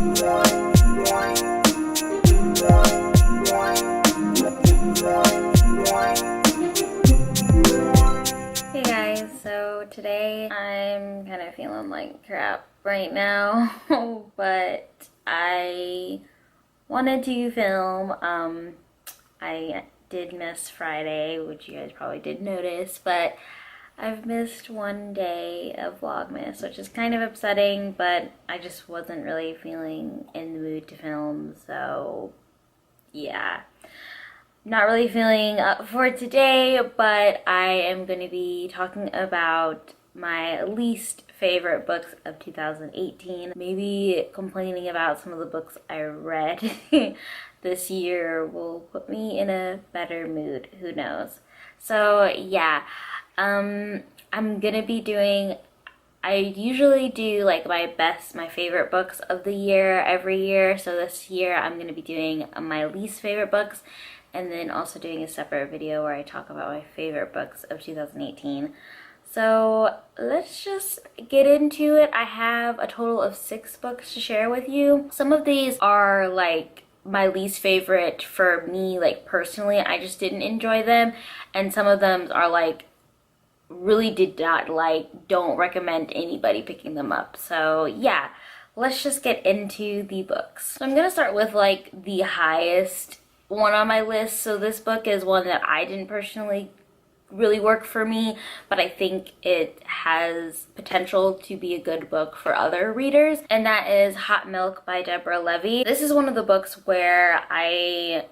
Hey guys, so today I'm kind of feeling like crap right now, but I wanted to film. I did miss Friday, which you guys probably did notice, but I've missed one day of Vlogmas, which is kind of upsetting, but I just wasn't really feeling in the mood to film, so yeah. Not really feeling up for today, but I am going to be talking about my least favorite books of 2018. Maybe complaining about some of the books I read this year will put me in a better mood. Who knows? So yeah, I'm gonna be doing, I usually do like my favorite books of the year every year. So this year I'm gonna be doing my least favorite books, and then also doing a separate video where I talk about my favorite books of 2018. So let's just get into it. I have a total of 6 books to share with you. Some of these are like my least favorite for me, like personally, I just didn't enjoy them. And some of them are like really did not like, don't recommend anybody picking them up. So yeah, let's just get into the books. So I'm gonna start with like the highest one on my list. So this book is one that I didn't personally really work for me, but I think it has potential to be a good book for other readers, and that is Hot Milk by Deborah Levy. This is one of the books where I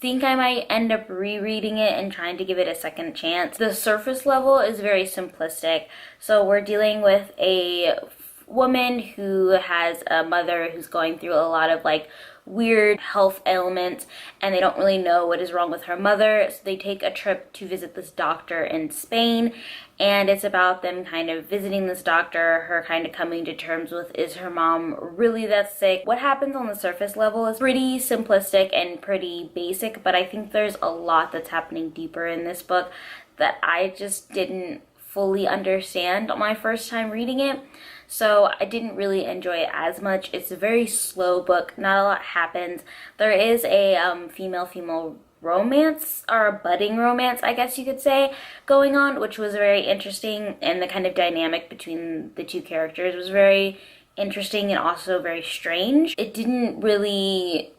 think I might end up rereading it and trying to give it a second chance. The surface level is very simplistic. So we're dealing with a woman who has a mother who's going through a lot of like weird health ailments, and they don't really know what is wrong with her mother, so they take a trip to visit this doctor in Spain, and it's about them kind of visiting this doctor, her kind of coming to terms with, is her mom really that sick? What happens on the surface level is pretty simplistic and pretty basic, but I think there's a lot that's happening deeper in this book that I just didn't fully understand on my first time reading it. So I didn't really enjoy it as much. It's a very slow book. Not a lot happens. There is a female-female romance, or a budding romance, I guess you could say, going on, which was very interesting, and the kind of dynamic between the two characters was very interesting and also very strange. It didn't really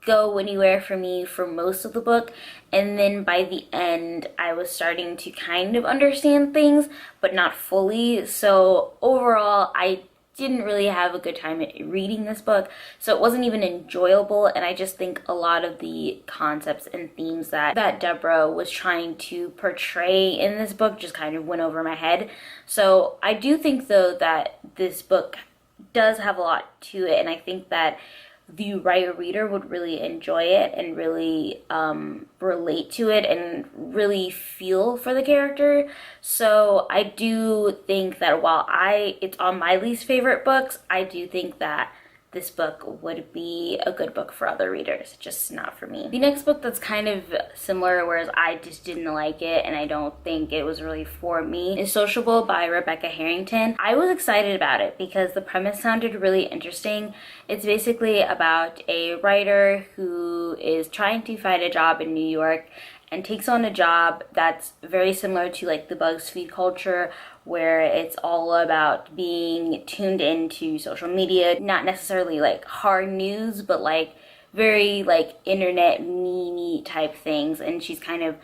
go anywhere for me for most of the book, and then by the end I was starting to kind of understand things, but not fully. So overall I didn't really have a good time reading this book, so it wasn't even enjoyable, and I just think a lot of the concepts and themes that Deborah was trying to portray in this book just kind of went over my head. So I do think though that this book does have a lot to it, and I think that the right reader would really enjoy it and really relate to it and really feel for the character. So I do think that while it's on my least favorite books, I do think that this book would be a good book for other readers, just not for me. The next book that's kind of similar, whereas I just didn't like it and I don't think it was really for me, is Sociable by Rebecca Harrington. I was excited about it because the premise sounded really interesting. It's basically about a writer who is trying to find a job in New York and takes on a job that's very similar to like the BuzzFeed culture, where it's all about being tuned into social media, not necessarily like hard news, but like very like internet meme type things. And she's kind of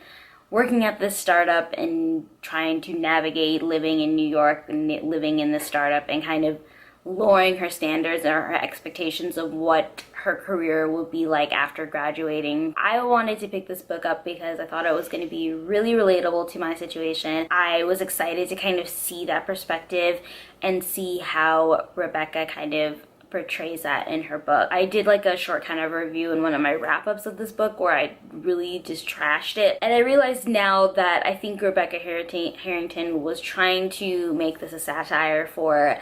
working at this startup and trying to navigate living in New York and living in this startup, and kind of lowering her standards or her expectations of what her career will be like after graduating. I wanted to pick this book up because I thought it was going to be really relatable to my situation. I was excited to kind of see that perspective and see how Rebecca kind of portrays that in her book. I did like a short kind of review in one of my wrap-ups of this book where I really just trashed it, and I realized now that I think Rebecca Harrington was trying to make this a satire for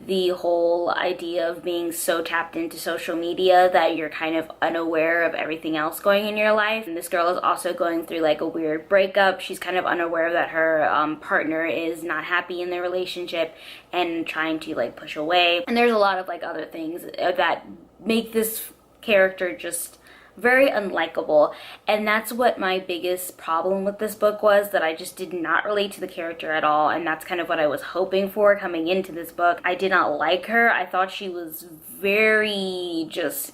the whole idea of being so tapped into social media that you're kind of unaware of everything else going in your life. And this girl is also going through like a weird breakup. She's kind of unaware that her partner is not happy in their relationship and trying to like push away. And there's a lot of like other things that make this character just very unlikable. And that's what my biggest problem with this book was, that I just did not relate to the character at all, and that's kind of what I was hoping for coming into this book. I did not like her. I thought she was very just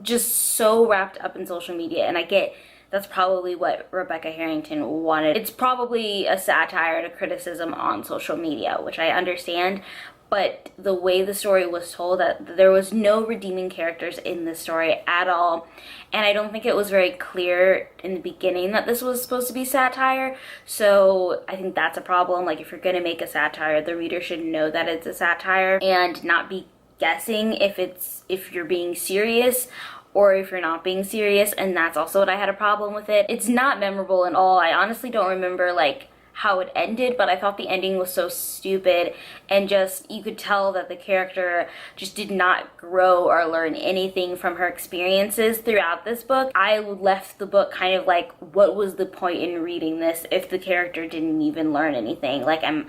so wrapped up in social media, and I get that's probably what Rebecca Harrington wanted. It's probably a satire and a criticism on social media, which I understand, but the way the story was told, that there was no redeeming characters in this story at all, and I don't think it was very clear in the beginning that this was supposed to be satire. So I think that's a problem. Like, if you're gonna make a satire, the reader should know that it's a satire and not be guessing if you're being serious or if you're not being serious. And that's also what I had a problem with it. It's not memorable at all. I honestly don't remember like how it ended, but I thought the ending was so stupid, and just, you could tell that the character just did not grow or learn anything from her experiences throughout this book. I left the book kind of like, what was the point in reading this if the character didn't even learn anything? Like, am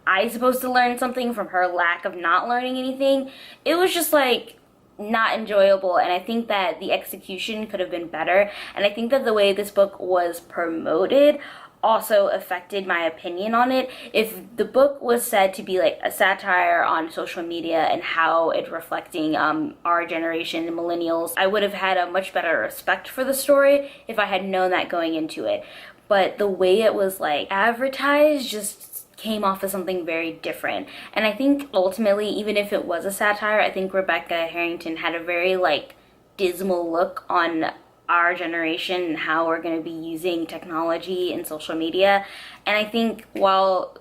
I supposed to learn something from her lack of not learning anything? It was just like not enjoyable, and I think that the execution could have been better, and I think that the way this book was promoted also affected my opinion on it. If the book was said to be like a satire on social media and how it's reflecting our generation, the millennials, I would have had a much better respect for the story if I had known that going into it. But the way it was like advertised just came off as something very different. And I think ultimately, even if it was a satire, I think Rebecca Harrington had a very like dismal look on our generation and how we're going to be using technology and social media. And I think while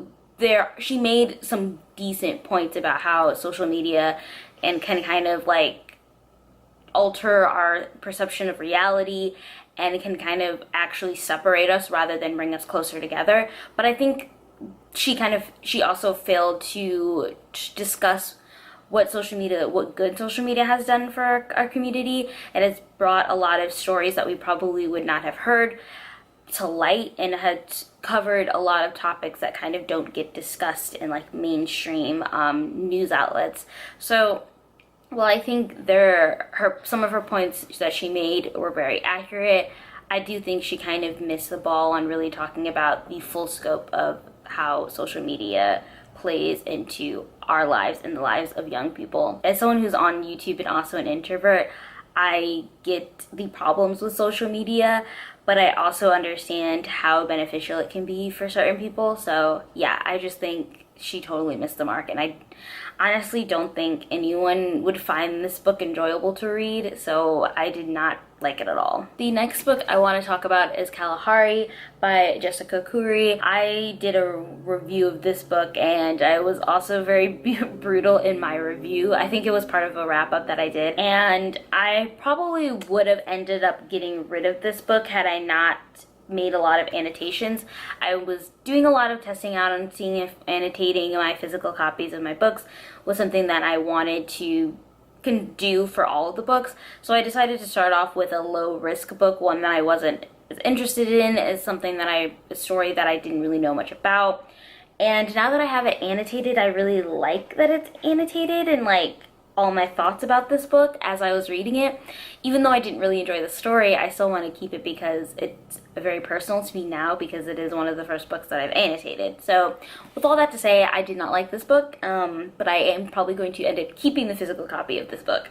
she made some decent points about how social media and can kind of like alter our perception of reality and it can kind of actually separate us rather than bring us closer together. But I think she also failed to discuss what good social media has done for our community. It has brought a lot of stories that we probably would not have heard to light, and has covered a lot of topics that kind of don't get discussed in like mainstream news outlets. So while I think some of her points that she made were very accurate, I do think she kind of missed the ball on really talking about the full scope of how social media plays into our lives and the lives of young people. As someone who's on YouTube and also an introvert, I get the problems with social media, but I also understand how beneficial it can be for certain people. So yeah, I just think she totally missed the mark, and I honestly don't think anyone would find this book enjoyable to read, so I did not like it at all. The next book I want to talk about is Kalahari by Jessica Khoury. I did a review of this book, and I was also very brutal in my review. I think it was part of a wrap-up that I did, and I probably would have ended up getting rid of this book had I not made a lot of annotations. I was doing a lot of testing out and seeing if annotating my physical copies of my books was something that I wanted to can do for all of the books. So I decided to start off with a low risk book, one that I wasn't as interested in, as something that a story that I didn't really know much about. And now that I have it annotated, I really like that it's annotated and like all my thoughts about this book as I was reading it. Even though I didn't really enjoy the story, I still want to keep it because it's very personal to me now, because it is one of the first books that I've annotated. So with all that to say, I did not like this book, but I am probably going to end up keeping the physical copy of this book.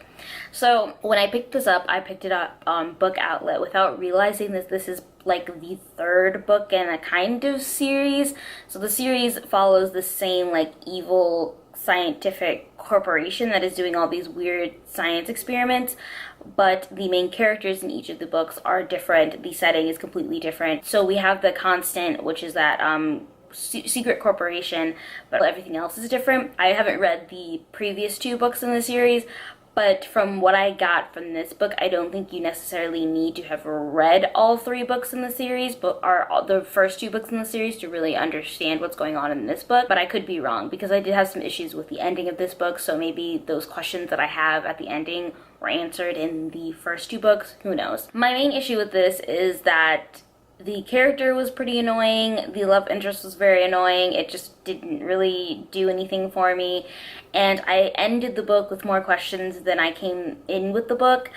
So when I picked this up, I picked it up on Book Outlet without realizing that this is like the third book in a kind of series. So the series follows the same like evil scientific corporation that is doing all these weird science experiments, but the main characters in each of the books are different. The setting is completely different. So we have the constant, which is that secret corporation, but everything else is different. I haven't read the previous two books in the series, but from what I got from this book, I don't think you necessarily need to have read all three books in the series, but are the first two books in the series to really understand what's going on in this book. But I could be wrong, because I did have some issues with the ending of this book, so maybe those questions that I have at the ending were answered in the first two books. Who knows? My main issue with this is that The character was pretty annoying. The love interest was very annoying. It just didn't really do anything for me. And I ended the book with more questions than I came in with the book.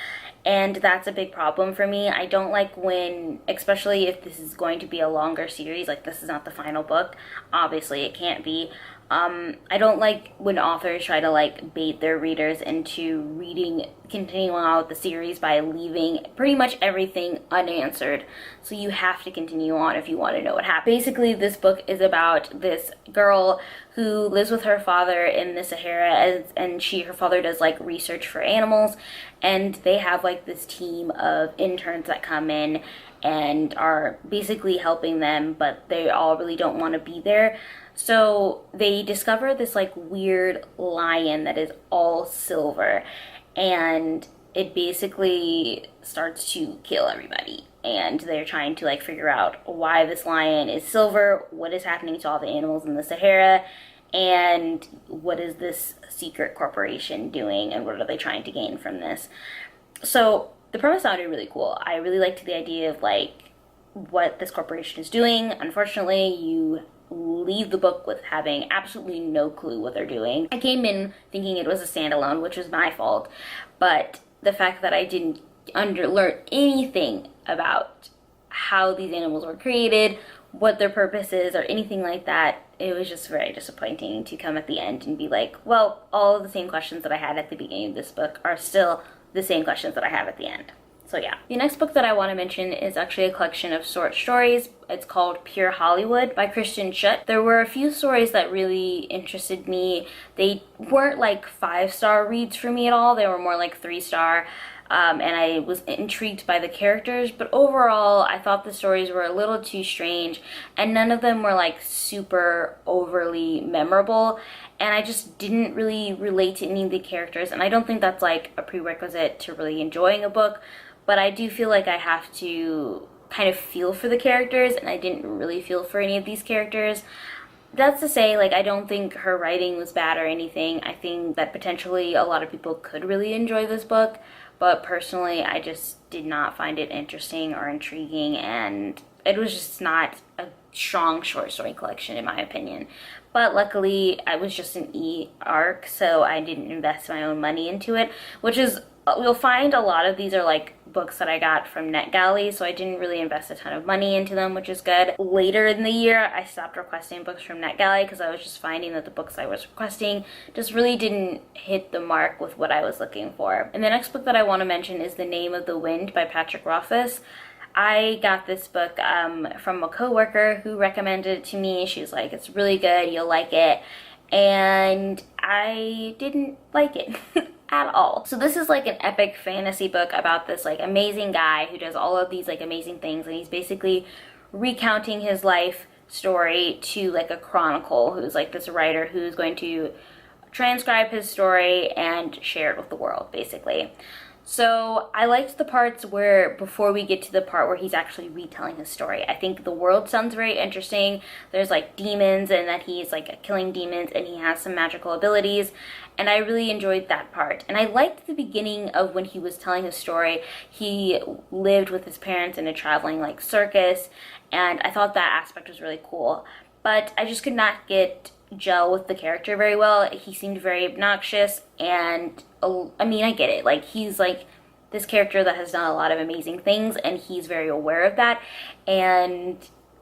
And that's a big problem for me. I don't like when, especially if this is going to be a longer series, like this is not the final book. Obviously, it can't be. I don't like when authors try to like bait their readers into continuing on with the series by leaving pretty much everything unanswered. So you have to continue on if you want to know what happened. Basically, this book is about this girl who lives with her father in the Sahara, and her father does like research for animals, and they have like this team of interns that come in and are basically helping them, but they all really don't want to be there. So they discover this like weird lion that is all silver, and it basically starts to kill everybody. And they're trying to like figure out why this lion is silver, what is happening to all the animals in the Sahara, and what is this secret corporation doing, and what are they trying to gain from this. So the premise sounded really cool. I really liked the idea of like what this corporation is doing. Unfortunately, you leave the book with having absolutely no clue what they're doing. I came in thinking it was a standalone, which was my fault, but the fact that I didn't learn anything about how these animals were created, what their purpose is, or anything like that, it was just very disappointing to come at the end and be like, well, all of the same questions that I had at the beginning of this book are still the same questions that I have at the end. So yeah. The next book that I want to mention is actually a collection of short stories. It's called Pure Hollywood by Kristen Schutt. There were a few stories that really interested me. They weren't like 5-star reads for me at all. They were more like 3-star. And I was intrigued by the characters, but overall I thought the stories were a little too strange, and none of them were like super overly memorable, and I just didn't really relate to any of the characters. And I don't think that's like a prerequisite to really enjoying a book, but I do feel like I have to kind of feel for the characters, and I didn't really feel for any of these characters. That's to say, like, I don't think her writing was bad or anything. I think that potentially a lot of people could really enjoy this book, but personally I just did not find it interesting or intriguing, and it was just not a strong short story collection in my opinion. But luckily I was just an e-arc, so I didn't invest my own money into it, which is, you'll find a lot of these are like books that I got from NetGalley, so I didn't really invest a ton of money into them, which is good. Later in the year, I stopped requesting books from NetGalley because I was just finding that the books I was requesting just really didn't hit the mark with what I was looking for. And the next book that I want to mention is The Name of the Wind by Patrick Rothfuss. I got this book from a coworker who recommended it to me. She was like, it's really good, you'll like it. And I didn't like it at all. So this is like an epic fantasy book about this like amazing guy who does all of these like amazing things, and he's basically recounting his life story to like a chronicle, who's like this writer who's going to transcribe his story and share it with the world, basically. So I liked the parts where, before we get to the part where he's actually retelling his story, I think the world sounds very interesting. There's like demons, and that he's like killing demons, and he has some magical abilities, and I really enjoyed that part. And I liked the beginning of when he was telling his story. He lived with his parents in a traveling like circus, and I thought that aspect was really cool. But I just could not gel with the character very well. He seemed very obnoxious, and I mean, I get it. Like, he's like this character that has done a lot of amazing things, and he's very aware of that. And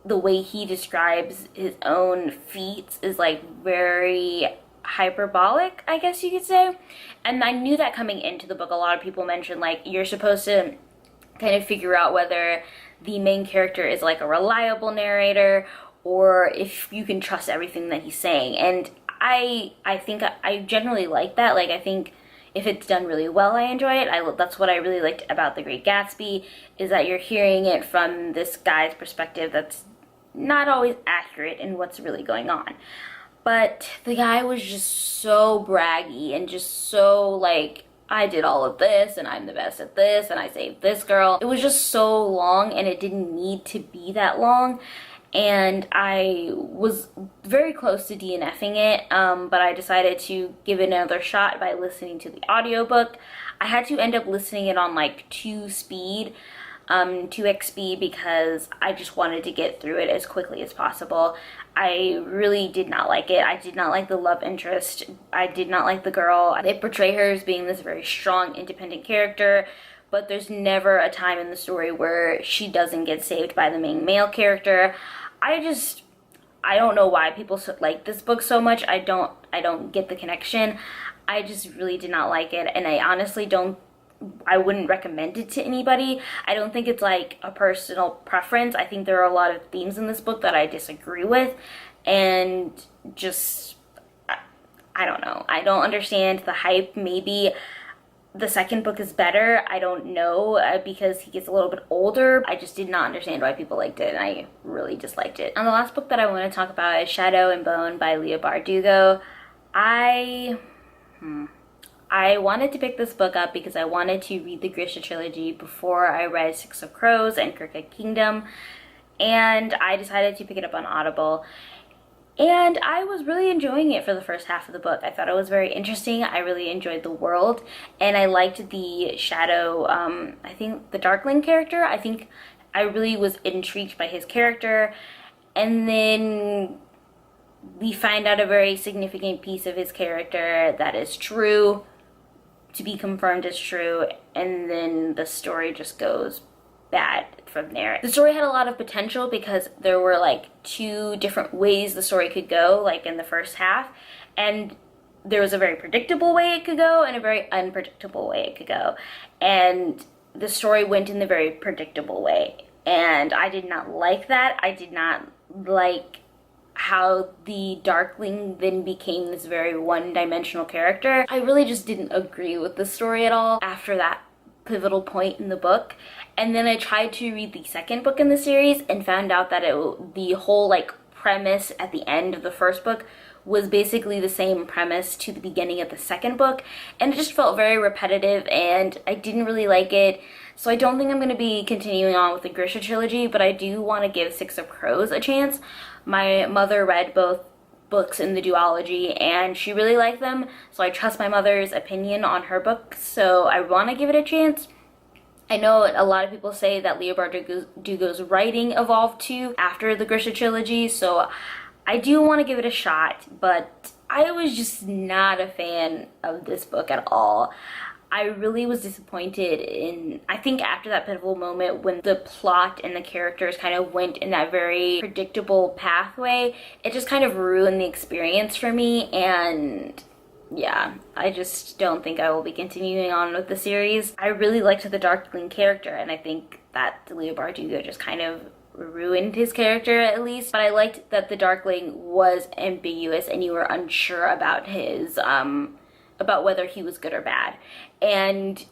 the way he describes his own feats is like very hyperbolic, I guess you could say. And I knew that coming into the book. A lot of people mentioned like you're supposed to kind of figure out whether the main character is like a reliable narrator, or if you can trust everything that he's saying. And I think I generally like that. Like, I think if it's done really well, I enjoy it. That's what I really liked about The Great Gatsby, is that you're hearing it from this guy's perspective that's not always accurate in what's really going on. But the guy was just so braggy and just so like, I did all of this, and I'm the best at this, and I saved this girl. It was just so long, and it didn't need to be that long. And I was very close to DNFing it, but I decided to give it another shot by listening to the audiobook. I had to end up listening it on like 2 speed, 2xb because I just wanted to get through it as quickly as possible. I really did not like it. I did not like the love interest. I did not like the girl. They portray her as being this very strong, independent character, but there's never a time in the story where she doesn't get saved by the main male character. I don't know why people like this book so much. I don't get the connection. I just really did not like it, and I honestly I wouldn't recommend it to anybody. I don't think it's like a personal preference. I think there are a lot of themes in this book that I disagree with, and just, I don't know. I don't understand the hype. Maybe the second book is better. I don't know, because he gets a little bit older. I just did not understand why people liked it, and I really disliked it. And the last book that I want to talk about is Shadow and Bone by Leigh Bardugo. I wanted to pick this book up because I wanted to read the Grisha trilogy before I read Six of Crows and Crooked Kingdom, and I decided to pick it up on Audible. And I was really enjoying it for the first half of the book. I thought it was very interesting. I really enjoyed the world, and I liked the Shadow, I think the Darkling character. I think I really was intrigued by his character, and then we find out a very significant piece of his character that is true, to be confirmed as true, and then the story just goes bad from there. The story had a lot of potential because there were like 2 different ways the story could go, like in the first half, and there was a very predictable way it could go and a very unpredictable way it could go, and the story went in the very predictable way, and I did not like that. I did not like how the Darkling then became this very one-dimensional character. I really just didn't agree with the story at all after that pivotal point in the book. And then I tried to read the second book in the series and found out that the whole like premise at the end of the first book was basically the same premise to the beginning of the second book, and it just felt very repetitive, and I didn't really like it. So I don't think I'm going to be continuing on with the Grisha trilogy, but I do want to give Six of Crows a chance. My mother read both books in the duology, and she really liked them, so I trust my mother's opinion on her books, so I want to give it a chance. I know a lot of people say that Leigh Bardugo's writing evolved too after the Grisha trilogy, so I do want to give it a shot, but I was just not a fan of this book at all. I really was disappointed in, I think after that pivotal moment when the plot and the characters kind of went in that very predictable pathway, it just kind of ruined the experience for me, and yeah, I just don't think I will be continuing on with the series. I really liked the Darkling character, and I think that Leigh Bardugo just kind of ruined his character at least, but I liked that the Darkling was ambiguous and you were unsure about his, about whether he was good or bad. And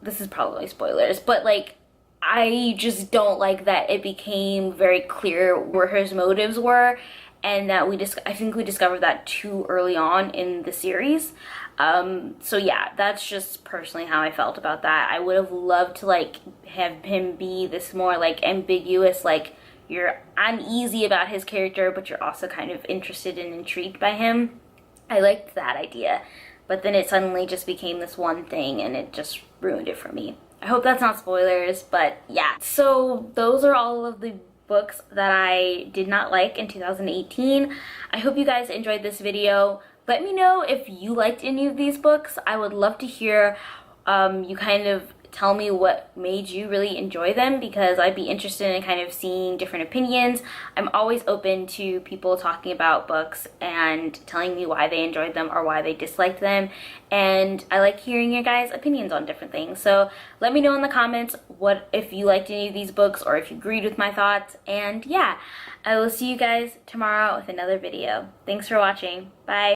this is probably spoilers, but like, I just don't like that it became very clear where his motives were, and that I think we discovered that too early on in the series. So yeah, that's just personally how I felt about that. I would have loved to like have him be this more like ambiguous, like you're uneasy about his character, but you're also kind of interested and intrigued by him. I liked that idea, but then it suddenly just became this one thing, and it just ruined it for me. I hope that's not spoilers, but yeah. So those are all of the books that I did not like in 2018. I hope you guys enjoyed this video. Let me know if you liked any of these books. I would love to hear you kind of tell me what made you really enjoy them, because I'd be interested in kind of seeing different opinions. I'm always open to people talking about books and telling me why they enjoyed them or why they disliked them, and I like hearing your guys' opinions on different things. So let me know in the comments if you liked any of these books or if you agreed with my thoughts, and yeah, I will see you guys tomorrow with another video. Thanks for watching. Bye.